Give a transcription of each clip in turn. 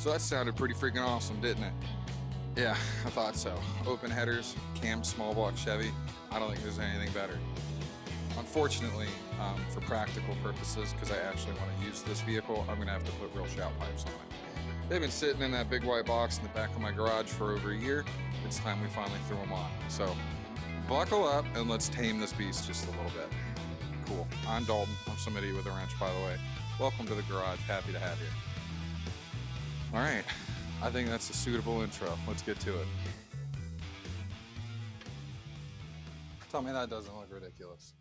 So that sounded pretty freaking awesome, didn't it? Yeah, I thought so. Open headers, cammed small block Chevy. I don't think there's anything better. Unfortunately, for practical purposes, because I actually want to use this vehicle, I'm going to have to put real shout pipes on it. They've been sitting in that big white box in the back of my garage for over a year. It's time we finally threw them on. So buckle up and let's tame this beast just a little bit. Cool. I'm Dalton. I'm somebody with a wrench, by the way. Welcome to the garage. Happy to have you. All right. I think that's a suitable intro. Let's get to it. Tell me that doesn't look ridiculous.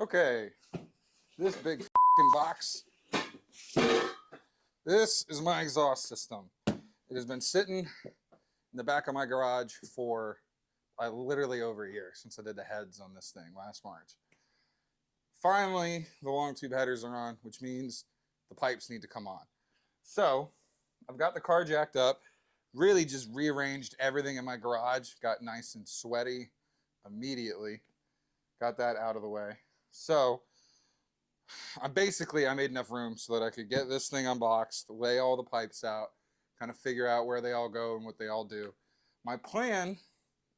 Okay. This big box. This is my exhaust system. It has been sitting in the back of my garage for literally over a year since I did the heads on this thing last March. Finally, the long tube headers are on, which means the pipes need to come on. So I've got the car jacked up, really just rearranged everything in my garage, got nice and sweaty immediately, got that out of the way. So I made enough room so that I could get this thing unboxed, lay all the pipes out, kind of figure out where they all go and what they all do. My plan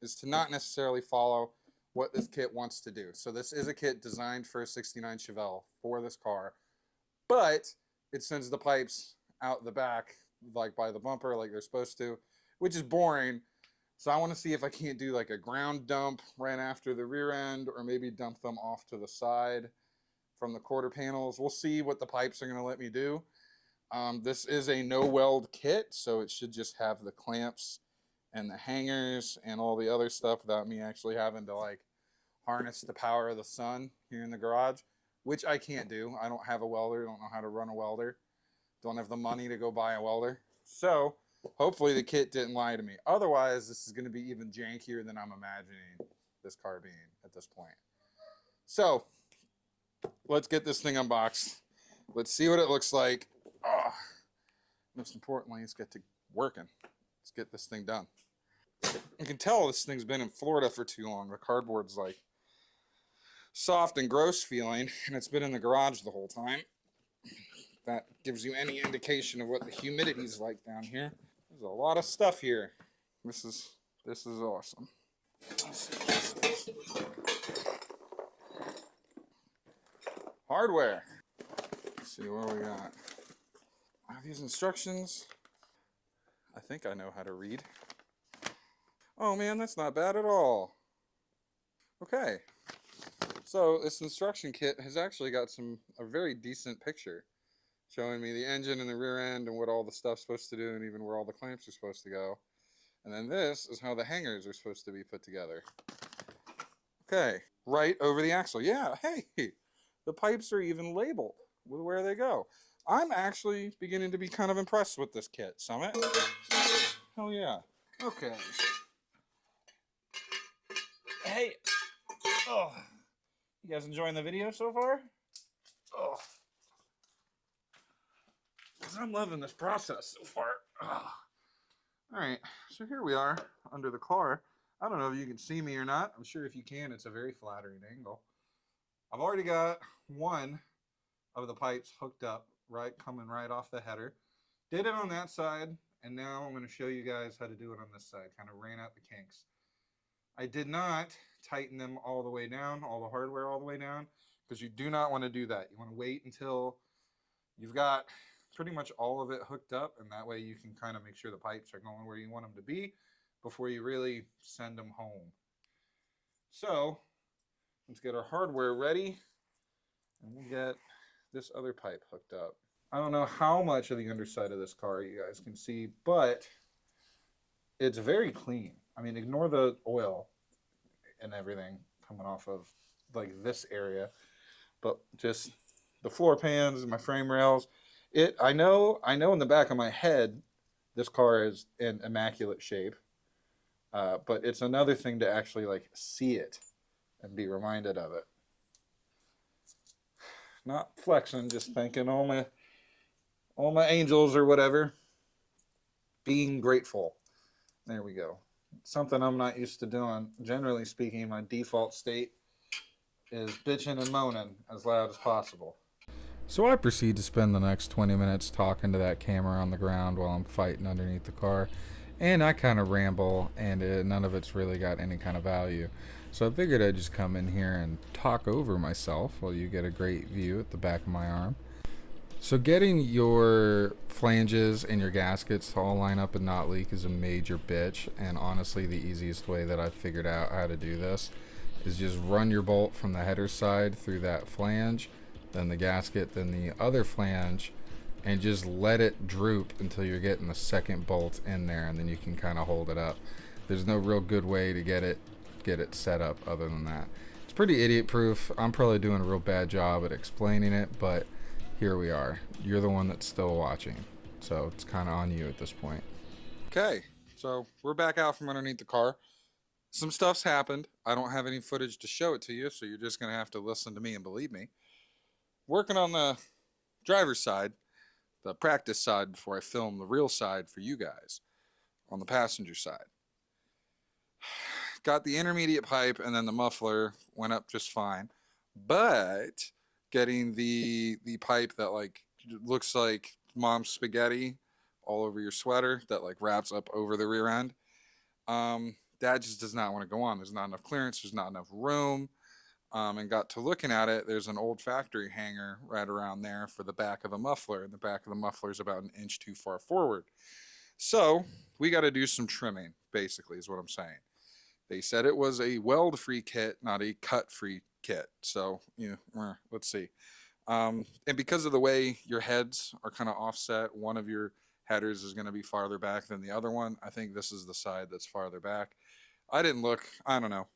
is to not necessarily follow what this kit wants to do. So this is a kit designed for a 69 Chevelle for this car, but it sends the pipes out the back, like by the bumper, like they're supposed to, which is boring. So I want to see if I can't do like a ground dump right after the rear end, or maybe dump them off to the side from the quarter panels. We'll see what the pipes are going to let me do. This is a no weld kit, so it should just have the clamps and the hangers and all the other stuff without me actually having to like harness the power of the sun here in the garage, which I can't do. I don't have a welder, don't know how to run a welder, don't have the money to go buy a welder. So hopefully the kit didn't lie to me. Otherwise, this is going to be even jankier than I'm imagining this car being at this point. So let's get this thing unboxed. Let's see what it looks like. Oh, most importantly, let's get to working. Let's get this thing done. You can tell this thing's been in Florida for too long. The cardboard's like soft and gross feeling, and it's been in the garage the whole time. That gives you any indication of what the humidity's like down here. There's a lot of stuff here. This is awesome. Hardware. Let's see what we got. I have these instructions. I think I know how to read. Oh man, that's not bad at all. Okay. So this instruction kit has actually got a very decent picture showing me the engine and the rear end and what all the stuff's supposed to do and even where all the clamps are supposed to go. And then this is how the hangers are supposed to be put together. Okay, right over the axle. Yeah, hey, the pipes are even labeled with where they go. I'm actually beginning to be kind of impressed with this kit, Summit. Hell yeah. Okay. Hey. Oh. You guys enjoying the video so far? Oh. I'm loving this process so far. Oh. All right, so here we are under the car. I don't know if you can see me or not. I'm sure if you can, it's a very flattering angle. I've already got one of the pipes hooked up, coming right off the header. Did it on that side, and now I'm going to show you guys how to do it on this side. Kind of ran out the kinks. I did not tighten them all the way down, all the hardware all the way down, because you do not want to do that. You want to wait until you've got pretty much all of it hooked up, and that way you can kind of make sure the pipes are going where you want them to be before you really send them home. So let's get our hardware ready, and we'll get this other pipe hooked up. I don't know how much of the underside of this car you guys can see, but it's very clean. I mean, ignore the oil and everything coming off of like this area, but just the floor pans and my frame rails. I know in the back of my head, this car is in immaculate shape, but it's another thing to actually like see it and be reminded of it. Not flexing, just thanking all my angels or whatever, being grateful. There we go. Something I'm not used to doing. Generally speaking, my default state is bitching and moaning as loud as possible. So I proceed to spend the next 20 minutes talking to that camera on the ground while I'm fighting underneath the car. And I kind of ramble, and none of it's really got any kind of value. So I figured I'd just come in here and talk over myself while you get a great view at the back of my arm. So getting your flanges and your gaskets to all line up and not leak is a major bitch, and honestly the easiest way that I've figured out how to do this is just run your bolt from the header side through that flange, then the gasket, then the other flange, and just let it droop until you're getting the second bolt in there, and then you can kind of hold it up. There's no real good way to get it set up other than that. It's pretty idiot proof. I'm probably doing a real bad job at explaining it, but here we are. You're the one that's still watching, so it's kind of on you at this point. Okay, so we're back out from underneath the car. Some stuff's happened. I don't have any footage to show it to you, so you're just going to have to listen to me and believe me. Working on the driver's side, the practice side, before I film the real side for you guys on the passenger side. Got the intermediate pipe, and then the muffler went up just fine. But getting the pipe that like looks like mom's spaghetti all over your sweater, that like wraps up over the rear end, that just does not want to go on. There's not enough clearance. There's not enough room. And got to looking at it. There's an old factory hanger right around there for the back of the muffler, and the back of the muffler is about an inch too far forward. So we got to do some trimming, basically, is what I'm saying. They said it was a weld-free kit, not a cut-free kit. So, let's see. And because of the way your heads are kind of offset, one of your headers is going to be farther back than the other one. I think this is the side that's farther back. I didn't look. I don't know.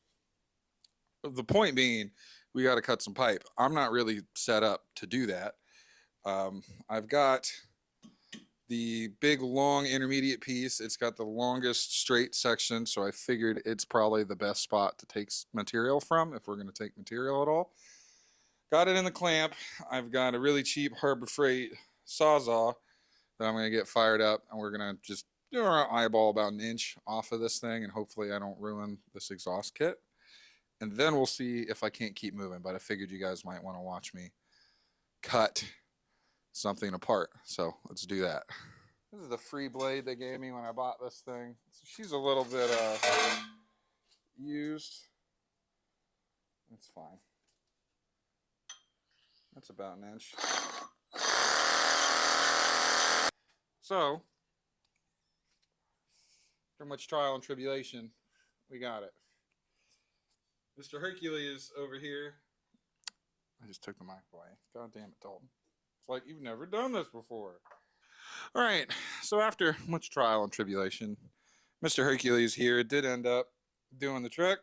The point being, we got to cut some pipe. I'm not really set up to do that. I've got the big long intermediate piece. It's got the longest straight section, so I figured it's probably the best spot to take material from if we're going to take material at all. Got it in the clamp. I've got a really cheap Harbor Freight Sawzall that I'm going to get fired up, and we're going to just do our eyeball about an inch off of this thing, and hopefully I don't ruin this exhaust kit. And then we'll see if I can't keep moving, but I figured you guys might want to watch me cut something apart. So let's do that. This is the free blade they gave me when I bought this thing. So she's a little bit used. It's fine. That's about an inch. So, after much trial and tribulation, we got it. Mr. Hercules over here. I just took the mic away. God damn it, Dalton. It's like you've never done this before. All right, so after much trial and tribulation, Mr. Hercules here did end up doing the trick.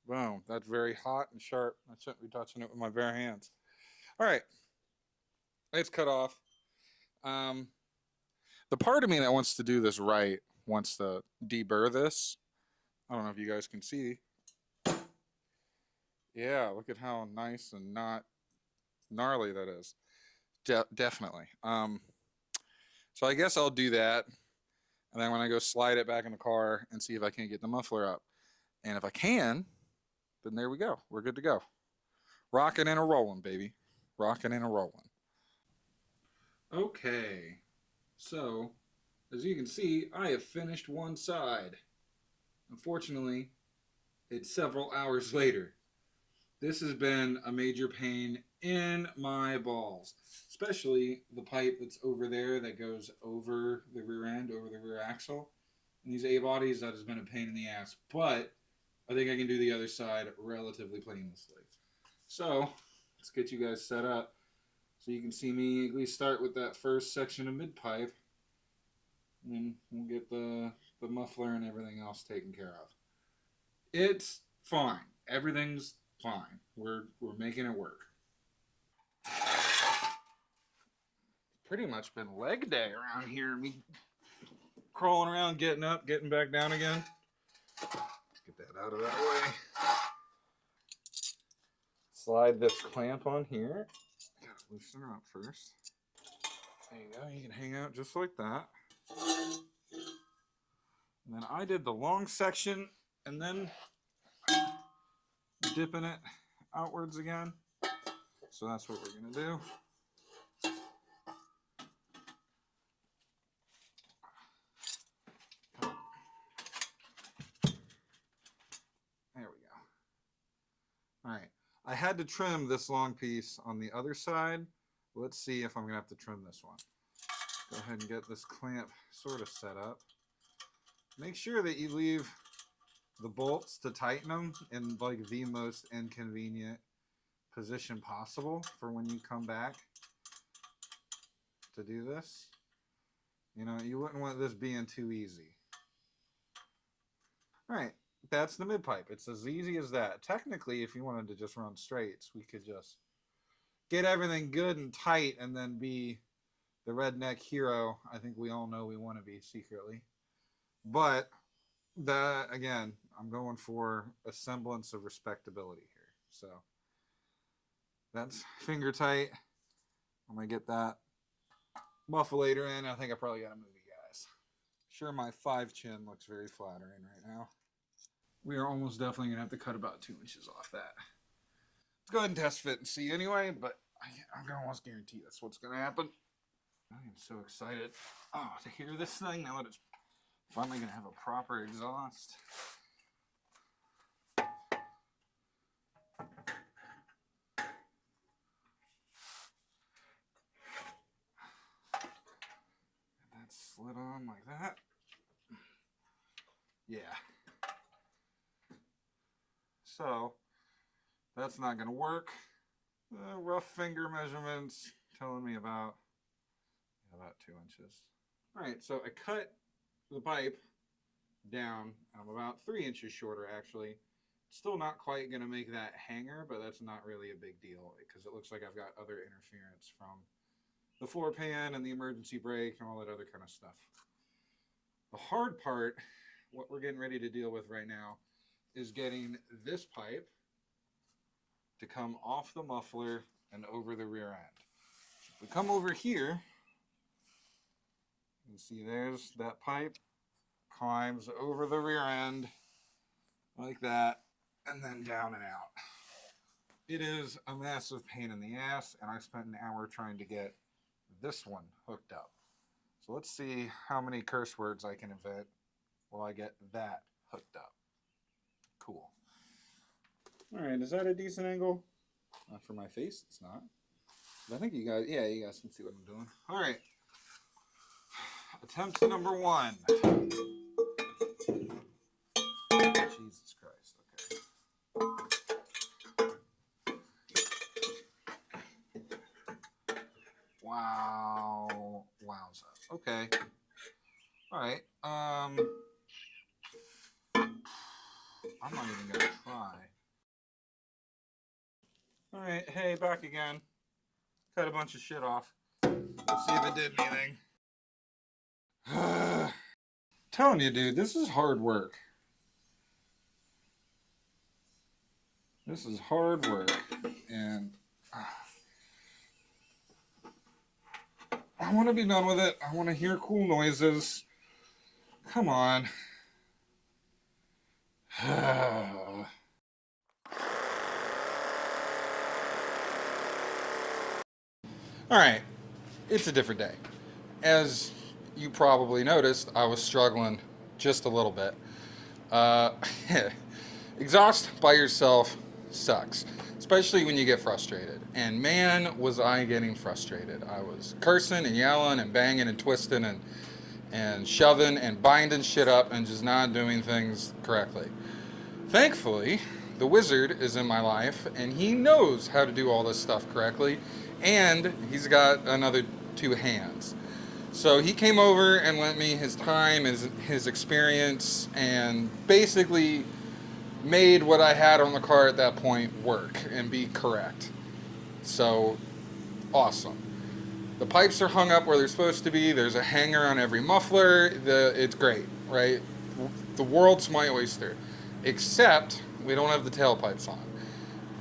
Boom, that's very hot and sharp. I shouldn't be touching it with my bare hands. All right, it's cut off. The part of me that wants to do this right wants to deburr this. I don't know if you guys can see. Yeah, look at how nice and not gnarly that is. Definitely. So I guess I'll do that. And then when I go slide it back in the car and see if I can't get the muffler up. And if I can, then there we go. We're good to go. Rocking and a rolling, baby. Rocking and a rolling. Okay. So, as you can see, I have finished one side. Unfortunately, it's several hours later. This has been a major pain in my balls, especially the pipe that's over there that goes over the rear end, over the rear axle. And these A-bodies, that has been a pain in the ass, but I think I can do the other side relatively painlessly. So, let's get you guys set up so you can see me at least start with that first section of mid-pipe, and then we'll get the muffler and everything else taken care of. It's fine. Everything's fine. We're making it work. Pretty much been leg day around here. Me crawling around, getting up, getting back down again. Let's get that out of that way. Slide this clamp on here. Gotta loosen her up first. There you go. You can hang out just like that. And then I did the long section and then dipping it outwards again. So that's what we're going to do. There we go. All right. I had to trim this long piece on the other side. Let's see if I'm going to have to trim this one. Go ahead and get this clamp sort of set up. Make sure that you leave the bolts to tighten them in like the most inconvenient position possible for when you come back to do this. You know, you wouldn't want this being too easy. All right, that's the mid pipe. It's as easy as that. Technically, if you wanted to just run straights, we could just get everything good and tight and then be the redneck hero I think we all know we want to be secretly. But that, again, I'm going for a semblance of respectability here. So that's finger tight. I'm going to get that mufflator in. I think I probably got to move you guys. Sure, my 5 chin looks very flattering right now. We are almost definitely going to have to cut about 2 inches off that. Let's go ahead and test fit and see anyway, but I'm going to almost guarantee that's what's going to happen. I am so excited to hear this thing now that it's finally going to have a proper exhaust. That's slid on like that. Yeah. So that's not going to work. Rough finger measurements telling me about 2 inches. All right, so I cut the pipe down. I'm about 3 inches shorter, actually. Still not quite going to make that hanger, but that's not really a big deal because it looks like I've got other interference from the floor pan and the emergency brake and all that other kind of stuff. The hard part, what we're getting ready to deal with right now, is getting this pipe to come off the muffler and over the rear end. If we come over here, you see there's that pipe, climbs over the rear end like that, and then down and out. It is a massive pain in the ass, and I spent an hour trying to get this one hooked up. So let's see how many curse words I can invent while I get that hooked up. Cool. All right, is that a decent angle? Not for my face, it's not. But I think you guys can see what I'm doing. All right. Attempt number 1. Jesus Christ, okay. Wow. Wowza. Okay. All right. I'm not even going to try. All right, hey, back again. Cut a bunch of shit off. Let's see if it did anything. Telling you, dude, this is hard work. This is hard work, and I want to be done with it. I want to hear cool noises. Come on. All right, it's a different day. As you probably noticed, I was struggling just a little bit. Exhaust by yourself sucks, especially when you get frustrated. And man, was I getting frustrated. I was cursing and yelling and banging and twisting and shoving and binding shit up and just not doing things correctly. Thankfully, the wizard is in my life, and he knows how to do all this stuff correctly, and he's got another 2 hands. So he came over and lent me his time, his experience, and basically made what I had on the car at that point work and be correct. So, awesome. The pipes are hung up where they're supposed to be. There's a hanger on every muffler. It's great, right? The world's my oyster. Except we don't have the tailpipes on.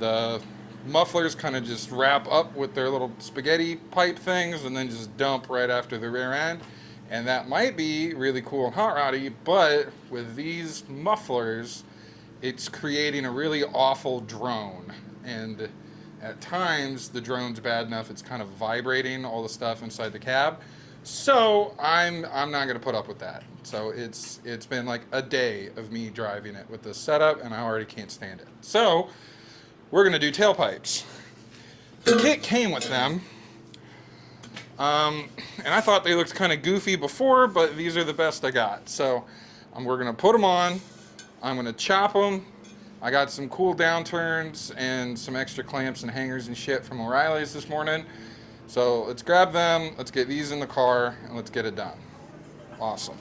The mufflers kind of just wrap up with their little spaghetti pipe things and then just dump right after the rear end. And that might be really cool and hot roddy, but with these mufflers, it's creating a really awful drone. And At times, the drone's bad enough it's kind of vibrating all the stuff inside the cab. So I'm not gonna put up with that. So it's been like a day of me driving it with this setup, and I already can't stand it. So we're gonna do tailpipes. The kit came with them, and I thought they looked kind of goofy before, but these are the best I got. So we're gonna put them on. I'm gonna chop them. I got some cool downturns and some extra clamps and hangers and shit from O'Reilly's this morning. So let's grab them, let's get these in the car, and let's get it done. Awesome.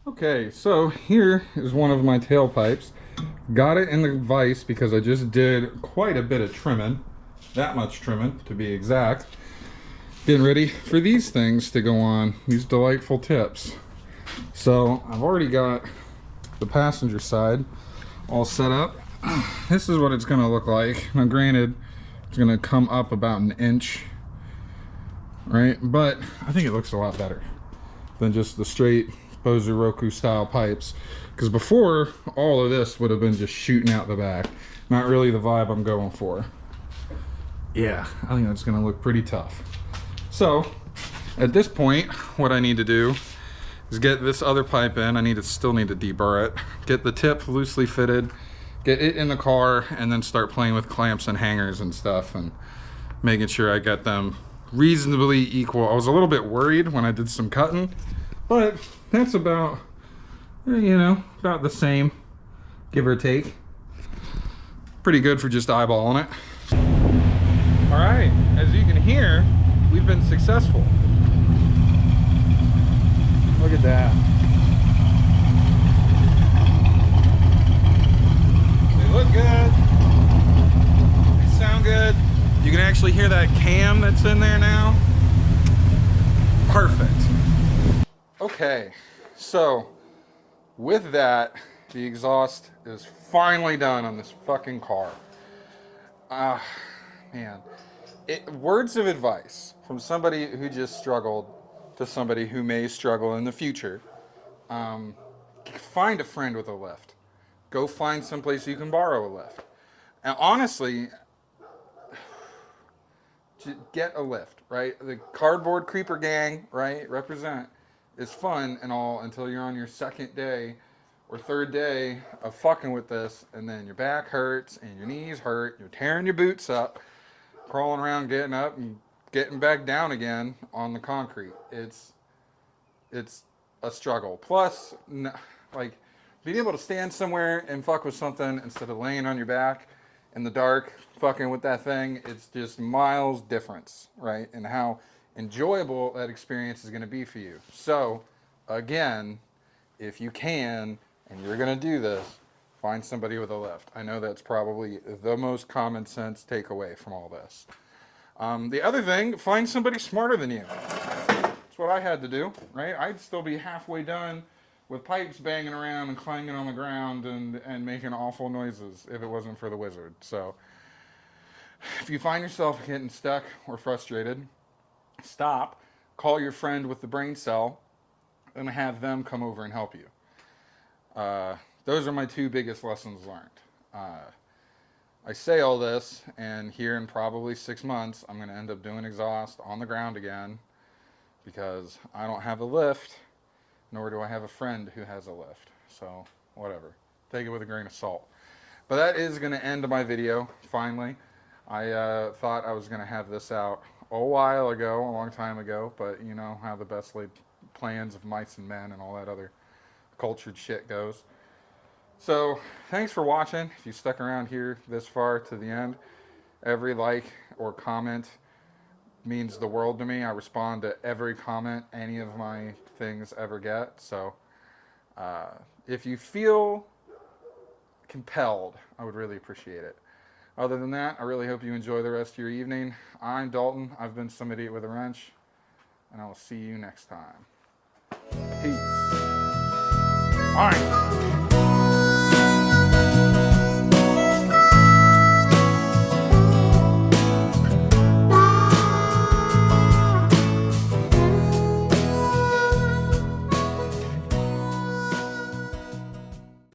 Okay, so here is one of my tailpipes. Got it in the vise because I just did quite a bit of trimming. That much trimming, to be exact. Getting ready for these things to go on, these delightful tips. So I've already got the passenger side all set up. This is what it's gonna look like. Now granted, it's gonna come up about an inch, right? But I think it looks a lot better than just the straight Bozu Roku style pipes. Because before, all of this would have been just shooting out the back. Not really the vibe I'm going for. Yeah, I think that's gonna look pretty tough. So, at this point, what I need to do is get this other pipe in. Still need to deburr it. Get the tip loosely fitted, get it in the car, and then start playing with clamps and hangers and stuff and making sure I get them reasonably equal. I was a little bit worried when I did some cutting, but that's about, you know, about the same, give or take. Pretty good for just eyeballing it. All right, as you can hear, we've been successful. Look at that. They look good. They sound good. You can actually hear that cam that's in there now. Perfect. Okay, so with that, the exhaust is finally done on this fucking car. Man. Words of advice from somebody who just struggled to somebody who may struggle in the future. Find a friend with a lift. Go find someplace you can borrow a lift. And honestly, get a lift, right? The cardboard creeper gang, right, represent, is fun and all until you're on your second day or third day of fucking with this, and then your back hurts and your knees hurt, you're tearing your boots up, crawling around, getting up and getting back down again on the concrete. It's a struggle. Plus, like, being able to stand somewhere and fuck with something instead of laying on your back in the dark fucking with that thing, it's just miles difference, right? And how enjoyable that experience is going to be for you. So, again, if you can, and you're going to do this, find somebody with a lift. I know that's probably the most common sense takeaway from all this. The other thing, find somebody smarter than you. That's what I had to do, right? I'd still be halfway done with pipes banging around and clanging on the ground and making awful noises if it wasn't for the wizard. So if you find yourself getting stuck or frustrated, stop, call your friend with the brain cell, and have them come over and help you. Those are my two biggest lessons learned. I say all this, and here in probably 6 months, I'm going to end up doing exhaust on the ground again because I don't have a lift, nor do I have a friend who has a lift. So, whatever. Take it with a grain of salt. But that is going to end my video, finally. I thought I was going to have this out a while ago, a long time ago, but you know how the best laid plans of mice and men and all that other cultured shit goes. So, thanks for watching. If you stuck around here this far to the end, every like or comment means the world to me. I respond to every comment any of my things ever get. So, if you feel compelled, I would really appreciate it. Other than that, I really hope you enjoy the rest of your evening. I'm Dalton. I've been Some Idiot with a Wrench, and I will see you next time. Peace. All right.